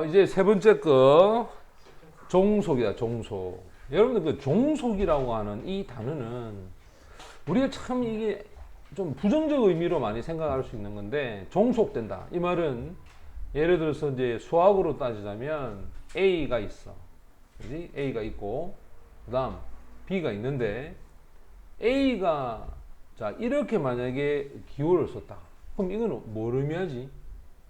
이제 세 번째 거 종속이다. 종속. 여러분들 그 종속이라고 하는 이 단어는 우리가 참 이게 좀 부정적 의미로 많이 생각할 수 있는 건데, 종속된다. 이 말은 예를 들어서 이제 수학으로 따지자면 A가 있어. 그지? A가 있고, 그 다음 B가 있는데, A가, 자, 이렇게 만약에 기호를 썼다. 그럼 이거는 뭘 의미하지?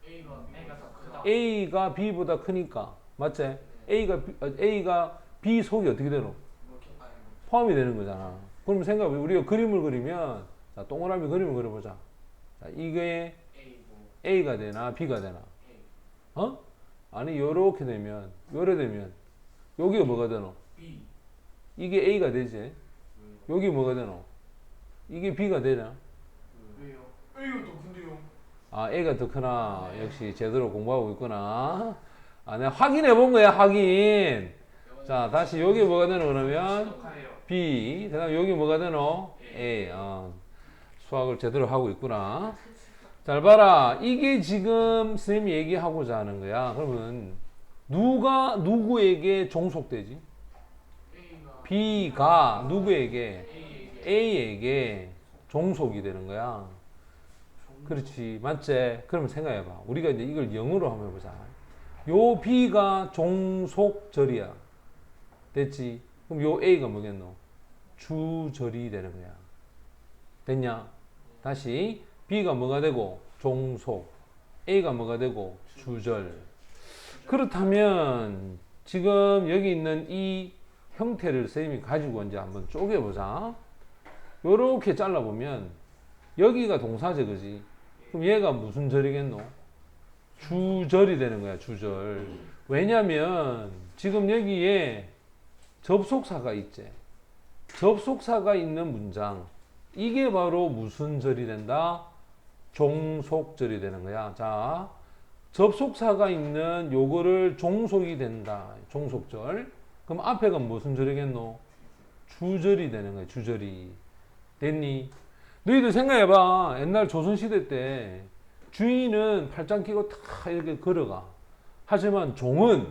A가 더 크다. A가 B보다 크니까. 맞지? A가 B 속이 어떻게 되노? 포함이 되는 거잖아. 그럼 생각해. 우리가 그림을 그리면, 자, 동그라미 그림을 그려보자. 자, 이게 A가 되나 B가 되나? 어? 아니, 요렇게 되면, 여기가 뭐가 되노? B. 이게 A가 되지? 여기 뭐가 되노? 이게 B가 되나? 왜요? A가 더 큰데요. 아, A가 더 크나? 역시 제대로 공부하고 있구나. 아, 내가 확인해 본 거야, 확인. 자, 다시 여기 뭐가 되노, 그러면? B. 그 다음 여기 뭐가 되노? A. 수학을 제대로 하고 있구나. 잘 봐라. 이게 지금 선생님이 얘기하고자 하는 거야. 그러면 누가 누구에게 종속되지? B가 누구에게? A에게 종속이 되는 거야. 그렇지. 맞지? 그러면 생각해봐. 우리가 이제 이걸 영어로 한번 해보자. 요 B가 종속절이야. 됐지? 그럼 요 A가 뭐겠노? 주절이 되는 거야. 됐냐? 다시. B가 뭐가 되고? 종속. A가 뭐가 되고? 주절. 그렇다면 지금 여기 있는 이 형태를 선생님이 가지고 이제 한번 쪼개보자. 요렇게 잘라보면 여기가 동사제, 그지? 그럼 얘가 무슨 절이겠노? 주절이 되는 거야, 주절. 왜냐면 지금 여기에 접속사가 있지. 접속사가 있는 문장. 이게 바로 무슨 절이 된다? 종속절이 되는 거야. 자, 접속사가 있는 요거를 종속이 된다. 종속절. 그럼 앞에가 무슨 절이겠노? 주절이 되는 거야, 주절이. 됐니? 너희들 생각해봐. 옛날 조선시대 때 주인은 팔짱 끼고 다 이렇게 걸어가. 하지만 종은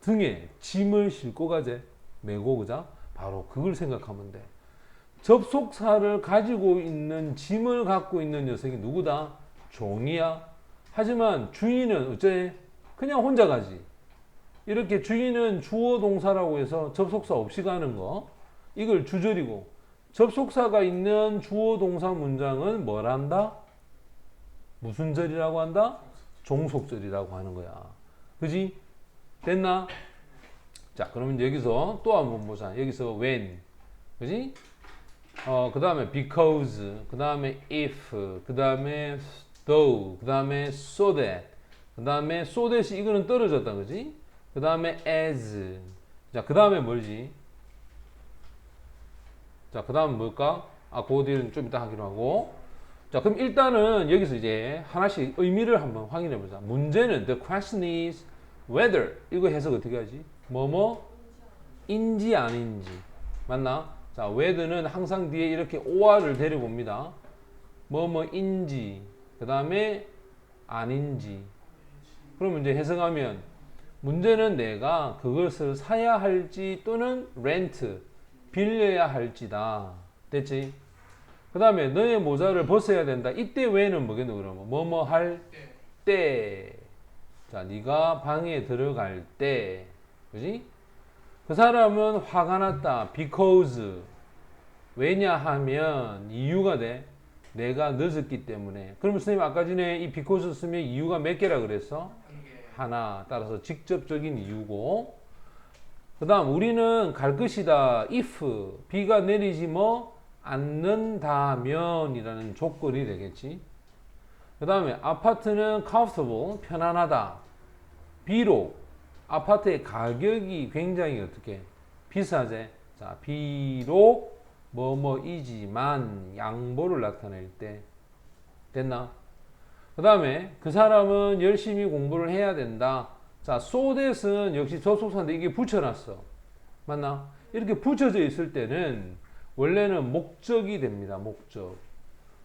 등에 짐을 싣고 가재. 메고, 그자? 바로 그걸 생각하면 돼. 접속사를 가지고 있는 짐을 갖고 있는 녀석이 누구다? 종이야. 하지만 주인은 어째? 그냥 혼자 가지. 이렇게 주인은 주어 동사라고 해서 접속사 없이 가는 거. 이걸 주절이고, 접속사가 있는 주어 동사 문장은 뭘 한다? 무슨 절이라고 한다? 종속절이라고 하는 거야. 그지? 됐나? 자, 그러면 여기서 또 한번 보자. 여기서 when. 그지? 그 다음에 because, 그 다음에 if, 그 다음에 though, 그 다음에 so that, 그 다음에 so that이 이거는 떨어졌다, 그지? 그 다음에 as. 자, 그 다음에 뭘지? 자, 그 다음은 뭘까? 그 뒤는 좀 이따 하기로 하고. 자, 그럼 일단은 여기서 이제 하나씩 의미를 한번 확인해 보자. 문제는 the question is whether. 이거 해석 어떻게 하지? 인지 아닌지. 맞나? 자, whether는 항상 뒤에 이렇게 or를 데려봅니다. 인지. 그 다음에 아닌지. 그러면 이제 해석하면 문제는 내가 그것을 사야 할지 또는 렌트, 빌려야 할지다. 됐지? 그 다음에 너의 모자를 벗어야 된다. 이때 왜는 뭐겠노? 그러면 할 때. 자, 네가 방에 들어갈 때. 그지? 그 사람은 화가 났다. because. 왜냐하면 이유가 돼. 내가 늦었기 때문에. 그러면 선생님 아까 전에 이 because 쓰면 이유가 몇 개라 그랬어? 하나. 따라서 직접적인 이유고. 그 다음 우리는 갈 것이다. if. 비가 내리지 않는다면 이라는 조건이 되겠지. 그 다음에 아파트는 comfortable. 편안하다. 비록 아파트의 가격이 굉장히 어떻게 비싸제. 자, 비록 뭐뭐이지만 양보를 나타낼 때. 됐나? 그 다음에 그 사람은 열심히 공부를 해야 된다. 자, so that은 역시 접속사인데 이게 붙여놨어. 맞나? 이렇게 붙여져 있을 때는 원래는 목적이 됩니다. 목적.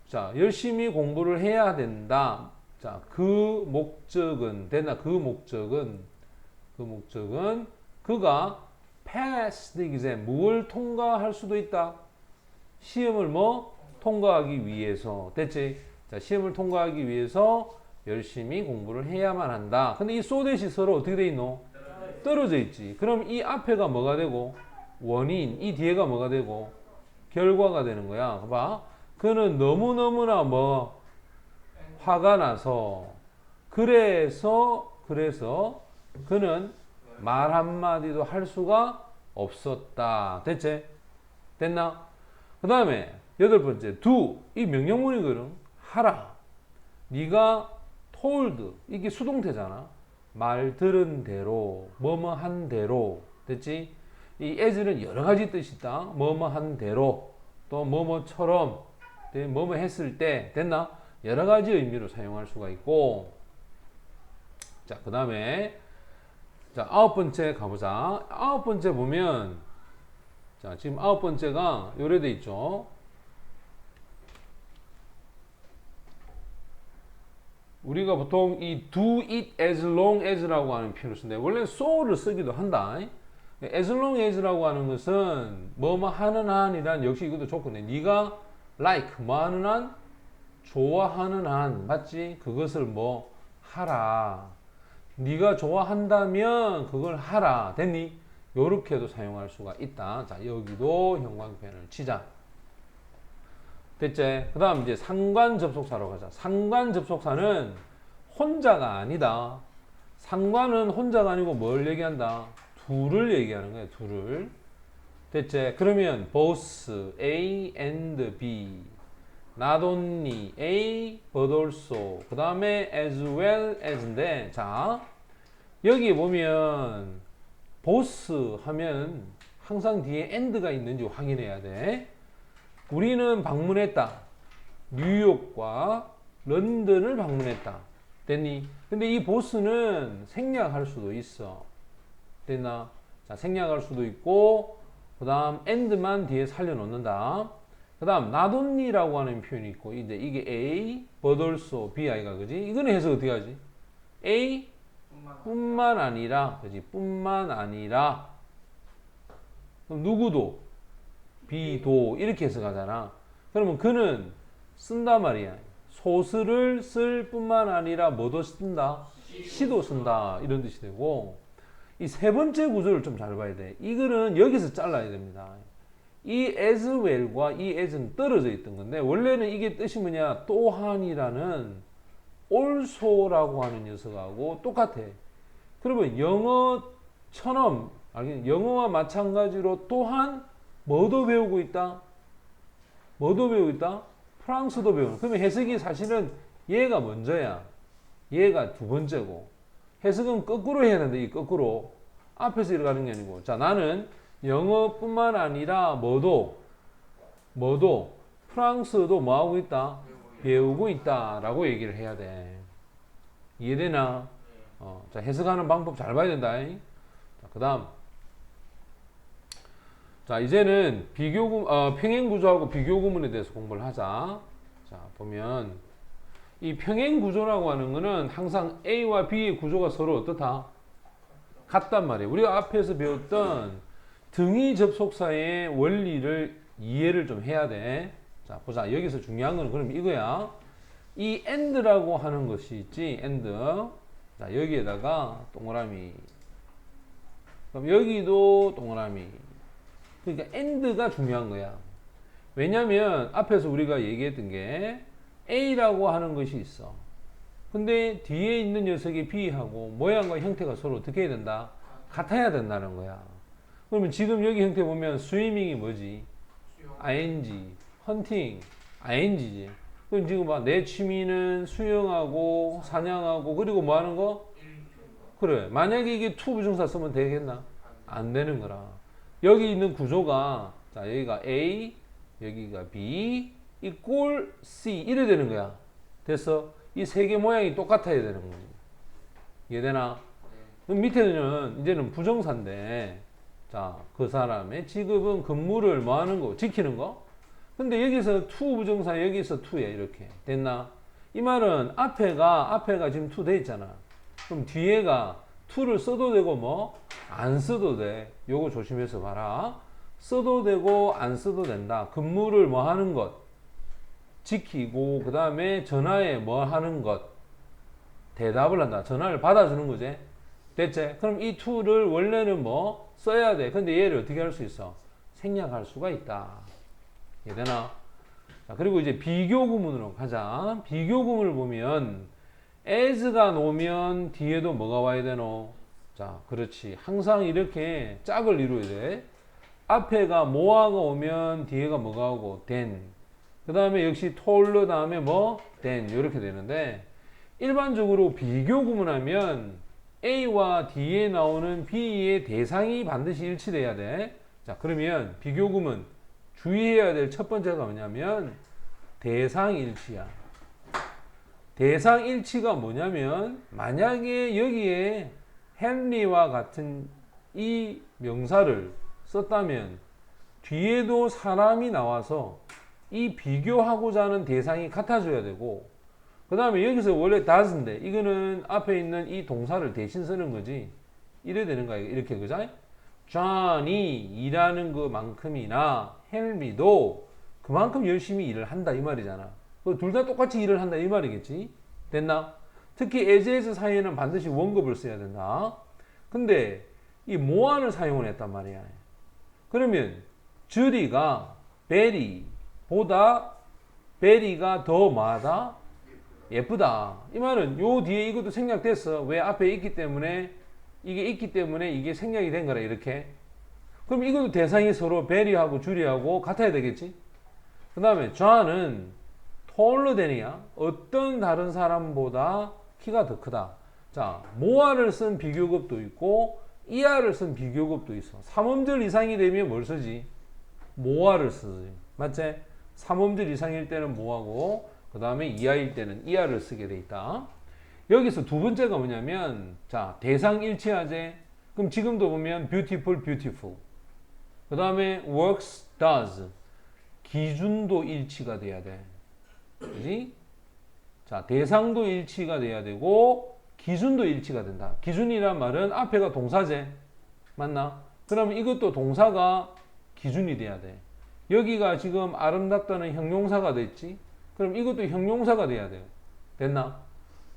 자, 열심히 공부를 해야 된다. 자, 그 목적은 됐나? 그 목적은 그가 pass the exam 뭘 통과할 수도 있다. 시험을 뭐 통과하기 위해서 됐지? 자, 시험을 통과하기 위해서 열심히 공부를 해야만 한다. 근데 이 so that이 서로 어떻게 돼 있노? 떨어져 있지. 그럼 이 앞에가 뭐가 되고 원인, 이 뒤에가 뭐가 되고 결과가 되는 거야. 봐. 그는 너무너무나 뭐 화가 나서 그래서 그는 말 한마디도 할 수가 없었다. 됐지? 됐나? 그 다음에 여덟 번째 do 이 명령문이거든. 하라. 네가 told 이게 수동태잖아. 말 들은 대로 뭐뭐 한 대로 됐지? 이 as는 여러 가지 뜻이 있다. 뭐뭐 한 대로 또 뭐뭐처럼 뭐뭐 했을 때 됐나? 여러 가지 의미로 사용할 수가 있고 자, 그 다음에 자, 아홉 번째 가보자. 아홉 번째 보면 자, 지금 아홉 번째가 요래 돼 있죠. 우리가 보통 이 do it as long as라고 하는 표현을 쓰는데 원래 so를 쓰기도 한다. as long as라고 하는 것은 뭐뭐 하는 한이란 역시 이것도 조건이야. 네가 like 뭐 하는 한 좋아하는 한 맞지? 그것을 뭐 하라. 네가 좋아한다면 그걸 하라. 됐니? 요렇게도 사용할 수가 있다. 자, 여기도 형광펜을 치자. 됐지? 그 다음 이제 상관 접속사로 가자. 상관 접속사는 혼자가 아니다. 상관은 혼자가 아니고 뭘 얘기한다? 둘을 얘기하는 거야. 둘을. 됐지? 그러면 both A and B not only A but also 그 다음에 as well as인데 자 여기 보면 both 하면 항상 뒤에 and가 있는지 확인해야 돼. 우리는 방문했다. 뉴욕과 런던을 방문했다. 됐니? 근데 이 both는 생략할 수도 있어. 됐나? 자, 생략할 수도 있고 그 다음 and만 뒤에 살려놓는다. 그 다음 not only라고 하는 표현이 있고 이제 이게 A, but also BI가 그지? 이거는 해석 어떻게 하지? A 뿐만 아니라 그지? 뿐만 아니라 그럼 누구도 B도 이렇게 해석하잖아. 그러면 그는 쓴다 말이야. 소설을 쓸 뿐만 아니라 뭐도 쓴다? 시도 쓴다. 이런 뜻이 되고 이 세 번째 구조를 좀 잘 봐야 돼. 이거는 여기서 잘라야 됩니다. 이 as well과 이 as는 떨어져 있던 건데 원래는 이게 뜻이 뭐냐? 또한이라는 also라고 하는 녀석하고 똑같아. 그러면 영어처럼 영어와 마찬가지로 또한 뭐도 배우고 있다? 뭐도 배우고 있다? 프랑스도 배우는. 그러면 해석이 사실은 얘가 먼저야. 얘가 두 번째고. 해석은 거꾸로 해야 되는데 이 거꾸로. 앞에서 이렇게 가는 게 아니고. 자, 나는 영어뿐만 아니라 뭐도 프랑스도 뭐 하고 있다? 배우고 있다라고 얘기를 해야 돼. 이해되나? 자, 해석하는 방법 잘 봐야 된다. 자, 그다음. 자, 이제는 평행 구조하고 비교 구문에 대해서 공부를 하자. 자, 보면 이 평행 구조라고 하는 거는 항상 A와 B의 구조가 서로 어떻다? 같단 말이에요. 우리가 앞에서 배웠던 등위 접속사의 원리를 이해를 좀 해야 돼. 자, 보자. 여기서 중요한 거는 그럼 이거야. 이 and라고 하는 것이 있지. and. 자, 여기에다가 동그라미. 그럼 여기도 동그라미. 그러니까 and가 중요한 거야. 왜냐면 앞에서 우리가 얘기했던 게 A라고 하는 것이 있어. 근데 뒤에 있는 녀석이 B하고 모양과 형태가 서로 어떻게 해야 된다? 같아야 된다는 거야. 그러면 지금 여기 형태 보면 스위밍이 뭐지? ing, 헌팅, ing지. 그럼 지금 봐. 내 취미는 수영하고 사냥하고 그리고 뭐 하는 거? 그래. 만약에 이게 to 부정사 쓰면 되겠나? 안 되는 거라. 여기 있는 구조가 자, 여기가 A, 여기가 B, 이꼴 C 이래 되는 거야. 됐어? 이 세 개 모양이 똑같아야 되는 거야. 이해되나? 그럼 밑에는 이제는 부정사인데 자, 그 사람의 직업은 근무를 뭐 하는 거? 지키는 거? 근데 여기서 to 부정사 여기서 to야 이렇게 됐나? 이 말은 앞에가 지금 to 돼 있잖아. 그럼 뒤에가 to를 써도 되고 뭐 안 써도 돼. 요거 조심해서 봐라. 써도 되고 안 써도 된다. 근무를 뭐 하는 것 지키고 그 다음에 전화에 뭐 하는 것 대답을 한다. 전화를 받아주는 거지. 됐지? 그럼 이 to를 원래는 뭐 써야 돼. 근데 얘를 어떻게 할 수 있어? 생략할 수가 있다. 이해되나? 자, 그리고 이제 비교 구문으로 가자. 비교 구문을 보면 as가 놓으면 뒤에도 뭐가 와야 되노? 자, 그렇지. 항상 이렇게 짝을 이루어야 돼. 앞에가 뭐하고 오면 뒤에가 뭐가 오고 than. 그 다음에 역시 told 다음에 뭐 than 이렇게 되는데 일반적으로 비교 구문하면 A와 D에 나오는 B의 대상이 반드시 일치돼야 돼. 자, 그러면 비교 구문 주의해야 될 첫 번째가 뭐냐면 대상 일치야. 대상 일치가 뭐냐면 만약에 여기에 헨리와 같은 이 명사를 썼다면 뒤에도 사람이 나와서 이 비교하고자 하는 대상이 같아져야 되고 그 다음에 여기서 원래 does인데 이거는 앞에 있는 이 동사를 대신 쓰는 거지 이래 되는 거야 이렇게 그죠? John이 일하는 그만큼이나 헨리도 그만큼 열심히 일을 한다 이 말이잖아. 둘 다 똑같이 일을 한다 이 말이겠지. 됐나? 특히 as 사이에는 반드시 원급을 써야 된다. 근데 이 more를 사용을 했단 말이야. 그러면 주리가 베리보다 베리가 더 뭐하다? 예쁘다. 이 말은 요 뒤에 이것도 생략됐어. 왜? 앞에 있기 때문에 이게 생략이 된 거라 이렇게. 그럼 이것도 대상이 서로 베리하고 주리하고 같아야 되겠지. 그 다음에 존은 taller than이야. 어떤 다른 사람보다 키가 더 크다. 자, more를 쓴 비교급도 있고 ire를 쓴 비교급도 있어. 3음절 이상이 되면 뭘 쓰지? more를 쓰지. 맞지? 3음절 이상일 때는 more하고 그 다음에 이하일 때는 ire를 쓰게 돼 있다. 여기서 두 번째가 뭐냐면 자, 대상 일치하제. 그럼 지금도 보면 beautiful, beautiful. 그 다음에 works, does. 기준도 일치가 돼야 돼. 그지? 자, 대상도 일치가 돼야 되고 기준도 일치가 된다. 기준이란 말은 앞에가 동사제. 맞나? 그러면 이것도 동사가 기준이 돼야 돼. 여기가 지금 아름답다는 형용사가 됐지? 그럼 이것도 형용사가 돼야 돼요. 됐나?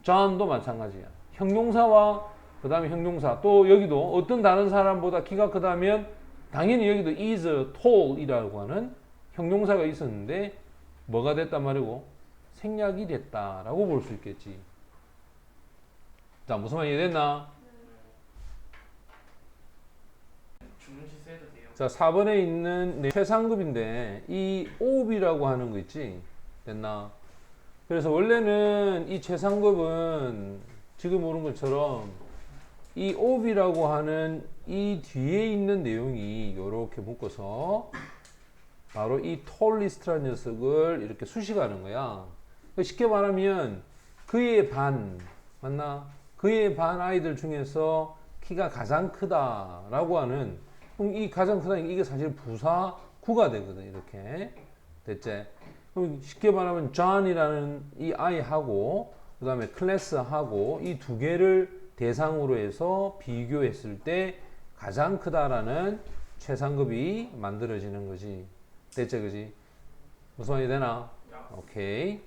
John도 마찬가지야. 형용사와 그 다음에 형용사. 또 여기도 어떤 다른 사람보다 키가 크다면 당연히 여기도 is tall이라고 하는 형용사가 있었는데 뭐가 됐단 말이고 생략이 됐다라고 볼 수 있겠지. 자, 무슨 말 이해됐나? 주문시 써도 돼요. 자, 4번에 있는 최상급인데 이 OB라고 하는 거 있지? 됐나? 그래서 원래는 이 최상급은 지금 오른 것처럼 이 OB라고 하는 이 뒤에 있는 내용이 이렇게 묶어서 바로 이 톨리스트라는 녀석을 이렇게 수식하는 거야. 쉽게 말하면 그의 반, 맞나? 그의 반 아이들 중에서 키가 가장 크다라고 하는 이 가장 크다 이게 사실 부사구가 되거든. 이렇게 됐지? 그럼 쉽게 말하면 John이라는 이 아이하고 그 다음에 클래스하고 이 두 개를 대상으로 해서 비교했을 때 가장 크다라는 최상급이 만들어지는 거지. 됐지, 그지? 무슨 말이 되나? 오케이.